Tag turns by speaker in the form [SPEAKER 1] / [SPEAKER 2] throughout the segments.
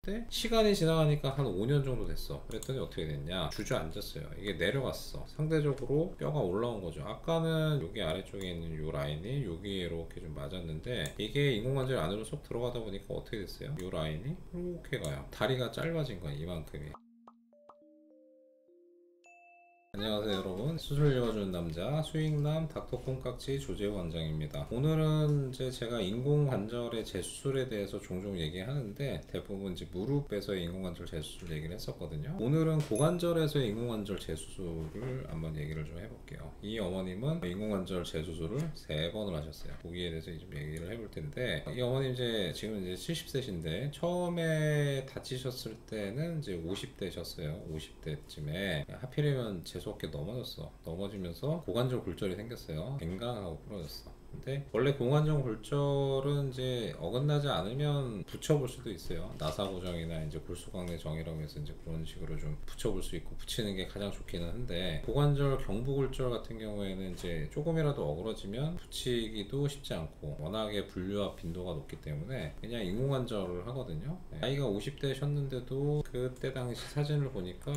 [SPEAKER 1] 했는데 시간이 지나가니까 한 5년 정도 됐어. 그랬더니 어떻게 됐냐, 주저앉았어요. 이게 내려갔어. 상대적으로 뼈가 올라온 거죠. 아까는 여기 아래쪽에 있는 요 라인이 여기에 이렇게 좀 맞았는데 이게 인공관절 안으로 쏙 들어가다 보니까 어떻게 됐어요? 요 라인이 이렇게 가요. 다리가 짧아진 거야, 이만큼이. 안녕하세요 여러분, 수술 읽어주는 남자 수익남 닥터 콩깍지 조재호 원장입니다. 오늘은 이제 제가 인공관절의 재수술에 대해서 종종 얘기하는데 대부분 이제 무릎에서의 인공관절 재수술 얘기를 했었거든요. 오늘은 고관절에서의 인공관절 재수술을 한번 얘기를 좀 해볼게요. 이 어머님은 인공관절 재수술을 3번을 하셨어요. 거기에 대해서 좀 얘기를 해볼 텐데, 이 어머님 지금 이제 70세신데 처음에 다치셨을 때는 이제 50대셨어요. 50대쯤에 하필이면 재수없게 넘어지면서 고관절 골절이 생겼어요. 갱강하고 부러졌어. 근데 원래 고관절 골절은 이제 어긋나지 않으면 붙여볼 수도 있어요. 나사고정이나 이제 골수광내 정이라고 해서 이제 그런 식으로 좀 붙여볼 수 있고, 붙이는 게 가장 좋기는 한데, 고관절 경부골절 같은 경우에는 이제 조금이라도 어그러지면 붙이기도 쉽지 않고 워낙에 분류와 빈도가 높기 때문에 그냥 인공관절을 하거든요. 나이가 50대셨는데도 그때 당시 사진을 보니까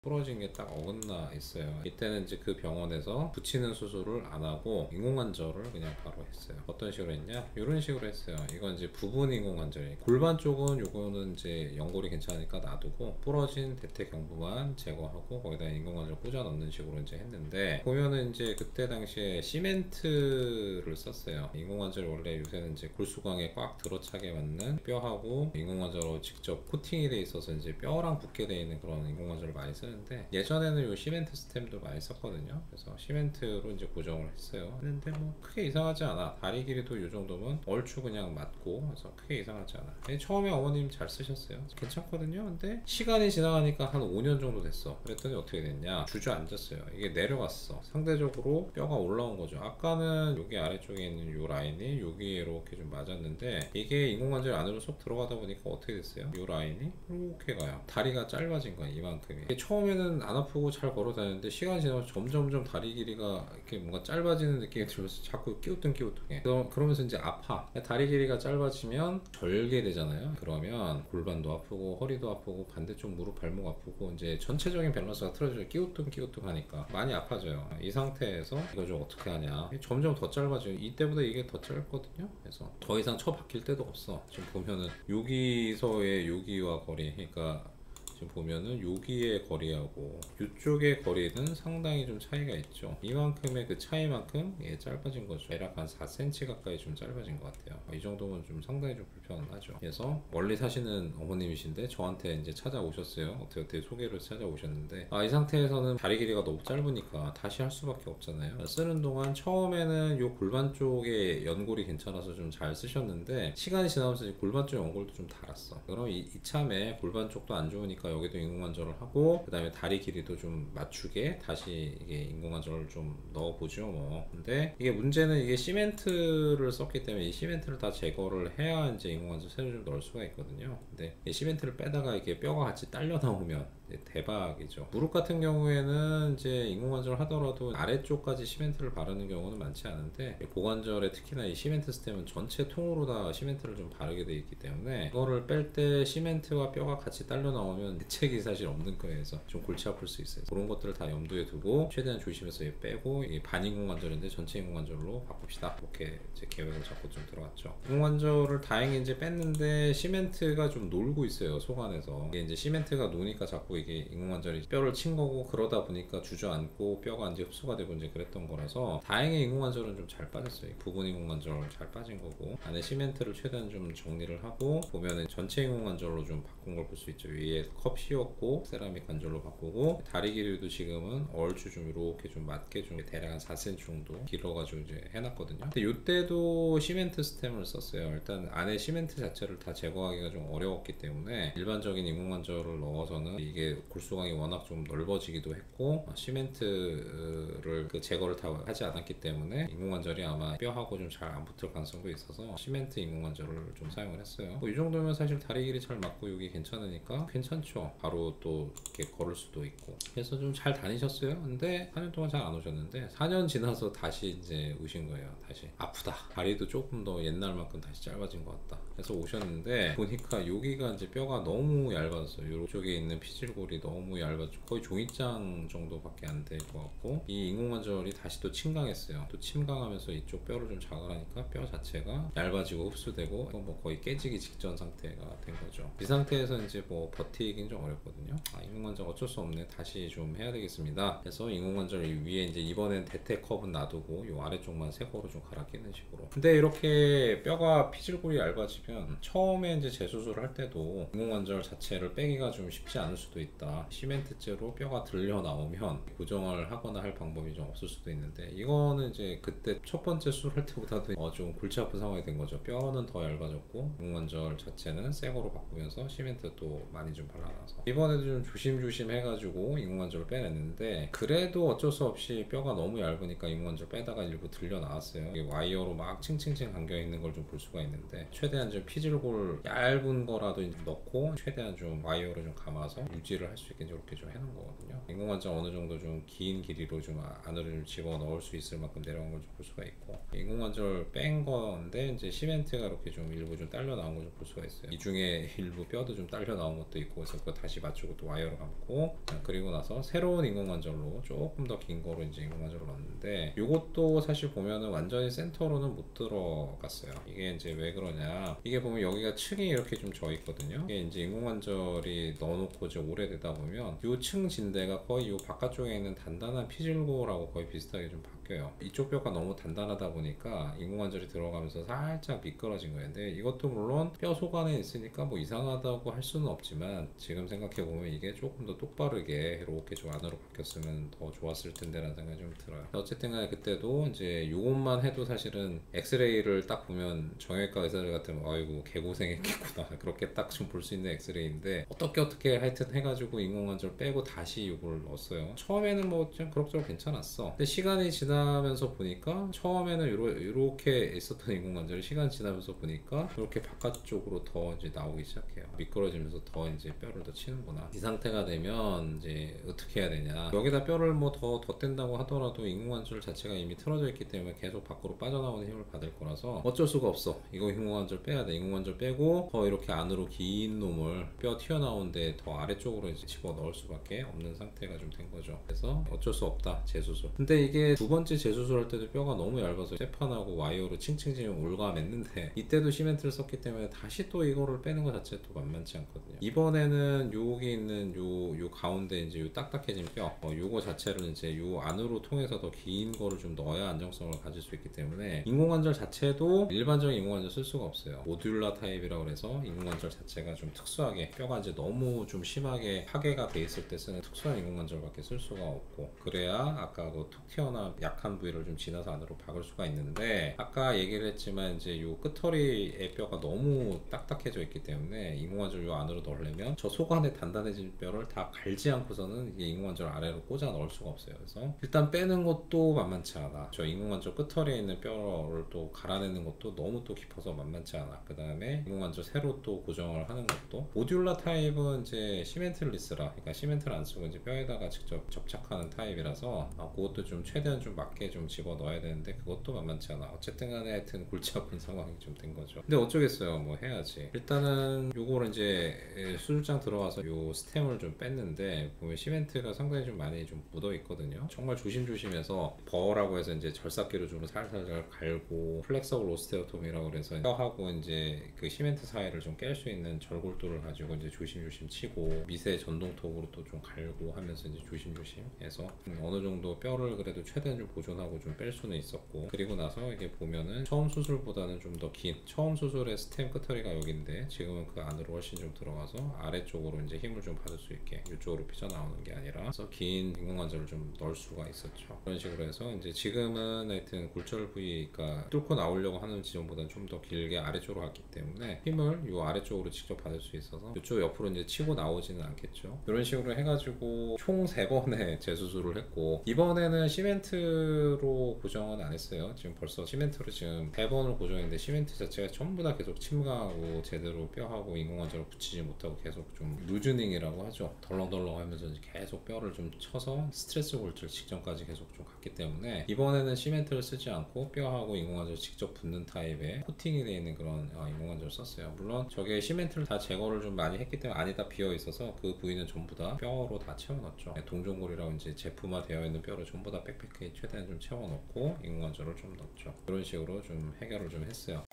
[SPEAKER 1] 부러진 게 딱 어긋나 있어요. 이때는 이제 그 병원에서 붙이는 수술을 안 하고 인공관절을 그냥 바로 했어요. 어떤 식으로 했냐? 이런 식으로 했어요. 이건 이제 부분 인공관절이에요. 골반 쪽은 요거는 이제 연골이 괜찮으니까 놔두고 부러진 대퇴 경부만 제거하고 거기다 인공관절 꽂아 넣는 식으로 이제 했는데, 보면은 이제 그때 당시에 시멘트를 썼어요. 인공관절이 원래 요새는 이제 골수광에 꽉 들어차게 맞는 뼈하고 인공관절로 직접 코팅이 돼 있어서 이제 뼈랑 붙게 돼 있는 그런 인공관절을 많이 쓰는 데, 예전에는 요 시멘트 스템도 많이 썼거든요. 그래서 시멘트로 이제 고정을 했어요. 했는데 뭐 크게 이상하지 않아. 다리 길이도 요 정도면 얼추 그냥 맞고, 그래서 크게 이상하지 않아. 처음에 어머님 잘 쓰셨어요. 괜찮거든요. 근데 시간이 지나가니까 한 5년 정도 됐어. 그랬더니 어떻게 됐냐, 주저앉았어요. 이게 내려갔어. 상대적으로 뼈가 올라온 거죠. 아까는 여기 아래쪽에 있는 요 라인이 여기에 이렇게 좀 맞았는데 이게 인공관절 안으로 쏙 들어가다 보니까 어떻게 됐어요? 요 라인이 이렇게 가요. 다리가 짧아진 거야, 이만큼이. 처음에는 안 아프고 잘 걸어 다녔는데 시간이 지나면서 점점점 다리 길이가 이렇게 뭔가 짧아지는 느낌이 들면서 자꾸 끼우뚱해. 그러면서 이제 아파. 다리 길이가 짧아지면 절게 되잖아요. 그러면 골반도 아프고 허리도 아프고 반대쪽 무릎 발목 아프고 이제 전체적인 밸런스가 틀어져요. 끼우뚱 하니까 많이 아파져요. 이 상태에서 이거 좀 어떻게 하냐, 점점 더 짧아져요. 이때보다 이게 더 짧거든요. 그래서 더 이상 쳐 박힐 데도 없어. 지금 보면은 여기서의 여기와 거리, 그러니까 지금 보면은 여기의 거리하고 이쪽의 거리는 상당히 좀 차이가 있죠. 이만큼의 그 차이만큼 짧아진 거죠. 대략 한 4cm 가까이 좀 짧아진 것 같아요. 이 정도면 좀 상당히 좀 불편하죠. 그래서 멀리 사시는 어머님이신데 저한테 이제 찾아오셨어요. 어떻게 소개를 찾아오셨는데, 이 상태에서는 다리 길이가 너무 짧으니까 다시 할 수밖에 없잖아요. 쓰는 동안 처음에는 요 골반 쪽에 연골이 괜찮아서 좀 잘 쓰셨는데 시간이 지나면서 골반 쪽 연골도 좀 닳았어. 그럼 이참에 골반 쪽도 안 좋으니까 여기도 인공관절을 하고, 그 다음에 다리 길이도 좀 맞추게 다시 이게 인공관절을 좀 넣어보죠 뭐. 근데 이게 문제는 이게 시멘트를 썼기 때문에 이 시멘트를 다 제거를 해야 이제 인공관절 새로 좀 넣을 수가 있거든요. 근데 이 시멘트를 빼다가 이게 뼈가 같이 딸려 나오면 대박이죠. 무릎 같은 경우에는 이제 인공관절을 하더라도 아래쪽까지 시멘트를 바르는 경우는 많지 않은데, 고관절에 특히나 이 시멘트 스템은 전체 통으로 다 시멘트를 좀 바르게 돼 있기 때문에 이거를 뺄 때 시멘트와 뼈가 같이 딸려 나오면 대책이 사실 없는 거예요. 그래서 좀 골치 아플 수 있어요. 그런 것들을 다 염두에 두고 최대한 조심해서 빼고, 이게 반인공관절인데 전체 인공관절로 바꿉시다, 이렇게 이제 계획을 잡고 좀 들어갔죠. 인공관절을 다행히 이제 뺐는데 시멘트가 좀 놀고 있어요, 속 안에서. 이게 이제 시멘트가 노니까 자꾸 이게 인공관절이 뼈를 친 거고, 그러다 보니까 주저앉고 뼈가 이제 흡수가 되고 이제 그랬던 거라서 다행히 인공관절은 좀 잘 빠졌어요. 부분 인공관절 잘 빠진 거고, 안에 시멘트를 최대한 좀 정리를 하고 보면은 전체 인공관절로 좀 바꾼 걸 볼 수 있죠. 위에 컵 씌웠고 세라믹 관절로 바꾸고, 다리 길이도 지금은 얼추 좀 이렇게 좀 맞게 좀 대략 한 4cm 정도 길어가지고 이제 해놨거든요. 근데 이때도 시멘트 스템을 썼어요. 일단 안에 시멘트 자체를 다 제거하기가 좀 어려웠기 때문에 일반적인 인공관절을 넣어서는 이게 골수광이 워낙 좀 넓어지기도 했고 시멘트를 그 제거를 다 하지 않았기 때문에 인공관절이 아마 뼈하고 좀 잘 안 붙을 가능성도 있어서 시멘트 인공관절을 좀 사용을 했어요. 이 정도면 사실 다리 길이 잘 맞고 여기 괜찮으니까 괜찮죠. 많죠. 바로 또 이렇게 걸을 수도 있고. 그래서 좀 잘 다니셨어요. 근데 4년 동안 잘 안 오셨는데 4년 지나서 다시 이제 오신 거예요. 다시 아프다. 다리도 조금 더 옛날만큼 다시 짧아진 것 같다. 그래서 오셨는데 보니까 여기가 이제 뼈가 너무 얇았어요. 이쪽에 있는 피질골이 너무 얇아서 거의 종이장 정도밖에 안 될 것 같고, 이 인공관절이 다시 또 침강했어요. 또 침강하면서 이쪽 뼈를 좀 자극하니까 뼈 자체가 얇아지고 흡수되고 뭐 거의 깨지기 직전 상태가 된 거죠. 이 상태에서 이제 뭐 버티긴 좀 어렵거든요. 인공관절 어쩔 수 없네. 다시 좀 해야 되겠습니다. 그래서 인공관절 위에 이제 이번엔 대퇴 컵은 놔두고 이 아래쪽만 새거로 좀 갈아 끼는 식으로. 근데 이렇게 뼈가 피질골이 얇아지면 처음에 이제 재수술을 할 때도 인공관절 자체를 빼기가 좀 쉽지 않을 수도 있다. 시멘트째로 뼈가 들려 나오면 고정을 하거나 할 방법이 좀 없을 수도 있는데, 이거는 이제 그때 첫 번째 수술할 때보다도 좀 골치 아픈 상황이 된 거죠. 뼈는 더 얇아졌고 인공관절 자체는 새거로 바꾸면서 시멘트 또 많이 좀 발라놔서 이번에도 좀 조심조심 해가지고 인공관절을 빼냈는데, 그래도 어쩔 수 없이 뼈가 너무 얇으니까 인공관절 빼다가 일부 들려 나왔어요. 이게 와이어로 막 층층층 감겨 있는 걸 좀 볼 수가 있는데, 최대한 좀 피질골 얇은 거라도 이제 넣고 최대한 좀 와이어로 좀 감아서 유지를 할 수 있게 이렇게 좀 해놓은 거거든요. 인공관절 어느 정도 좀 긴 길이로 좀 안으로 좀 집어 넣을 수 있을 만큼 내려온 걸 좀 볼 수가 있고, 인공관절 뺀 건데 이제 시멘트가 이렇게 좀 일부 좀 딸려 나온 걸 좀 볼 수가 있어요. 이 중에 일부 뼈도 좀 딸려 나온 것도 있고, 그래서 그거 다시 맞추고 또 와이어로 감고, 그리고 나서 새로운 인공관절로 조금 더 긴 거로 이제 인공관절을 넣었는데, 이것도 사실 보면은 완전히 센터로는 못 들어갔어요. 이게 이제 왜 그러냐, 이게 보면 여기가 층이 이렇게 좀 져 있거든요. 이게 이제 인공관절이 넣어놓고 이제 오래되다 보면 이 층 진대가 거의 이 바깥쪽에 있는 단단한 피질골하고 거의 비슷하게 좀 바뀌어요. 이쪽 뼈가 너무 단단하다 보니까 인공관절이 들어가면서 살짝 미끄러진 거예요. 근데 이것도 물론 뼈 속 안에 있으니까 뭐 이상하다고 할 수는 없지만, 지금 생각해보면 이게 조금 더 똑바르게 이렇게 좀 안으로 바뀌었으면 더 좋았을 텐데 라는 생각이 좀 들어요. 어쨌든 간에 그때도 이제 요것만 해도 사실은 엑스레이를 딱 보면 정형외과 의사들 같으면 아이고 개고생했겠구나 그렇게 딱 좀 볼 수 있는 엑스레이인데, 어떻게 하여튼 해가지고 인공관절 빼고 다시 이걸 넣었어요. 처음에는 뭐 좀 그럭저럭 괜찮았어. 근데 시간이 지나면서 보니까 처음에는 이렇게 있었던 인공관절이 시간 지나면서 보니까 이렇게 바깥쪽으로 더 이제 나오기 시작해요. 미끄러지면서 더 이제 뼈를 더 치는구나. 이 상태가 되면 이제 어떻게 해야 되냐, 여기다 뼈를 뭐 더 덧댄다고 하더라도 인공관절 자체가 이미 틀어져 있기 때문에 계속 밖으로 빠져나오는 힘을 받을 거라서 어쩔 수가 없어. 이거 인공관절 빼야 돼. 인공관절 빼고 더 이렇게 안으로 긴 놈을 뼈 튀어나오는데 더 아래쪽으로 이제 집어 넣을 수밖에 없는 상태가 좀 된 거죠. 그래서 어쩔 수 없다, 재수술. 근데 이게 두 번째 재수술할 때도 뼈가 너무 얇아서 쇠판하고 와이어로 칭칭칭 올가맸는데, 이때도 시멘트를 썼기 때문에 다시 또 이거를 빼는 것 자체가 또 만만치 않거든요. 이번에는 여기 있는 요 가운데 이제 요 딱딱해진 뼈, 요거 자체를 이제 요 안으로 통해서 더 긴 거를 좀 넣어야 안정성을 가질 수 있기 때문에, 인공관절 자체도 일반적인 인공관절 쓸 수가 없어요. 모듈라 타입이라고 해서 인공관절 자체가 좀 특수하게 뼈가 이제 너무 좀 심하게 파괴가 돼 있을 때 쓰는 특수한 인공관절밖에 쓸 수가 없고, 그래야 아까 그 툭 튀어나온 약한 부위를 좀 지나서 안으로 박을 수가 있는데, 아까 얘기를 했지만 이제 요 끝허리의 뼈가 너무 딱딱해져 있기 때문에 인공관절 요 안으로 넣으려면 저 속 안에 단단해진 뼈를 다 갈지 않고서는 이게 인공관절 아래로 꽂아 넣을 수가 없어요. 그래서 일단 빼는 것도 만만치 않아. 저 인공관절 끝허리에 있는 뼈를 또 갈아내는 것도 너무 또 깊어서 만만치 않아. 그 다음에 인공관절 새로 또 고정을 하는 것도, 모듈라 타입은 이제 시멘트를 리스라, 그러니까 시멘트를 안 쓰고 이제 뼈에다가 직접 접착하는 타입이라서 그것도 좀 최대한 좀 맞게 좀 집어 넣어야 되는데 그것도 만만치 않아. 어쨌든 간에 하여튼 골치 아픈 상황이 좀 된 거죠. 근데 어쩌겠어요. 뭐 해야지. 일단은 요거를 이제 수술장 들어와서 요 스템을 좀 뺐는데, 보면 시멘트가 상당히 좀 많이 좀 묻어 있거든요. 정말 조심조심해서 버라고 해서 이제 절삭기로 좀 살살 갈고, 플렉서블 오스테오톰이라고 그래서 뼈하고 이제 그 시멘트 사이를 좀 깰 수 있는 절골도를 가지고 이제 조심조심 치고, 미세 전동톱으로 또 좀 갈고 하면서 이제 조심조심 해서 어느 정도 뼈를 그래도 최대한 좀 보존하고 좀 뺄 수는 있었고, 그리고 나서 이게 보면은 처음 수술보다는 좀 더 긴, 처음 수술의 스템 끝허리가 여기인데 지금은 그 안으로 훨씬 좀 들어가서 아래쪽으로 이제 힘을 좀 받을 수 있게 이쪽으로 삐져나오는 게 아니라, 그래서 긴 인공관절을 좀 넣을 수가 있었죠. 그런 식으로 해서 이제 지금은 하여튼 골절 부위가 뚫고 나오려고 하는 지점보다는 좀 더 길게 아래쪽으로 갔기 때문에 힘을 요 아래쪽으로 직접 받을 수 있어서 이쪽 옆으로 이제 치고 나오지는 않겠죠. 이런 식으로 해가지고 총 3번의 재수술을 했고, 이번에는 시멘트 시멘트로 고정은 안 했어요. 지금 벌써 시멘트로 지금 3번을 고정했는데 시멘트 자체가 전부 다 계속 침강하고 제대로 뼈하고 인공관절을 붙이지 못하고 계속 좀 루즈닝이라고 하죠. 덜렁덜렁 하면서 계속 뼈를 좀 쳐서 스트레스 골절 직전까지 계속 좀 갔기 때문에 이번에는 시멘트를 쓰지 않고 뼈하고 인공관절 직접 붙는 타입의 코팅이 되어 있는 그런 인공관절을 썼어요. 물론 저게 시멘트를 다 제거를 좀 많이 했기 때문에 안이 다 비어 있어서 그 부위는 전부 다 뼈로 다 채워넣었죠. 동종골이라고 이제 제품화 되어 있는 뼈를 전부 다 빽빽하게 최대한 좀 채워넣고 인공관절을 좀 넣었죠. 그런 식으로 좀 해결을 좀 했어요.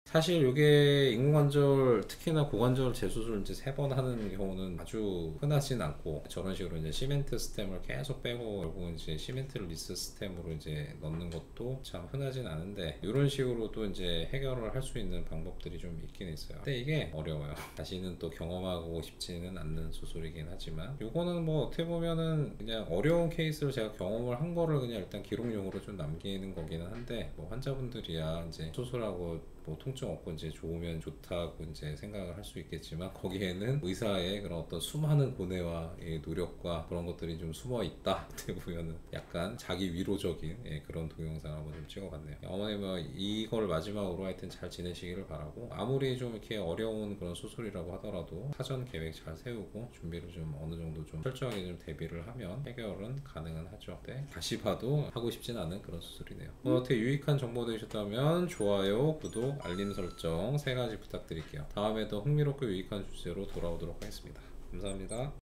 [SPEAKER 1] 사실 이게 인공관절 특히나 고관절 재수술 이제 3번 하는 경우는 아주 흔하진 않고 저런 식으로 이제 시멘트 스템을 계속 빼고 결국은 이제 시멘트를 리스 스템으로 이제 넣는 것도 참 흔하진 않은데 이런 식으로 또 이제 해결을 할 수 있는 방법들이 좀 있긴 있어요. 근데 이게 어려워요. 다시는 또 경험하고 싶지는 않는 수술이긴 하지만 요거는 뭐 어떻게 보면은 그냥 어려운 케이스를 제가 경험을 한 거를 그냥 일단 기록용으로 좀 남기는 거기는 한데 뭐 환자분들이야 이제 수술하고 뭐 통증 없고 이제 좋으면 좋다고 이제 생각을 할 수 있겠지만 거기에는 의사의 그런 어떤 수많은 고뇌와 노력과 그런 것들이 좀 숨어 있다. 어떻게 보면은 약간 자기 위로적인 그런 동영상 한번 좀 찍어봤네요. 어머니 뭐 이걸 마지막으로 하여튼 잘 지내시기를 바라고 아무리 좀 이렇게 어려운 그런 수술이라고 하더라도 사전 계획 잘 세우고 준비를 좀 어느 정도 좀 철저하게 좀 대비를 하면 해결은 가능은 하죠. 네, 다시 봐도 하고 싶진 않은 그런 수술이네요. 어떻게 유익한 정보 되셨다면 좋아요, 구독, 알림 설정 3가지 부탁드릴게요. 다음에 더 흥미롭고 유익한 주제로 돌아오도록 하겠습니다. 감사합니다.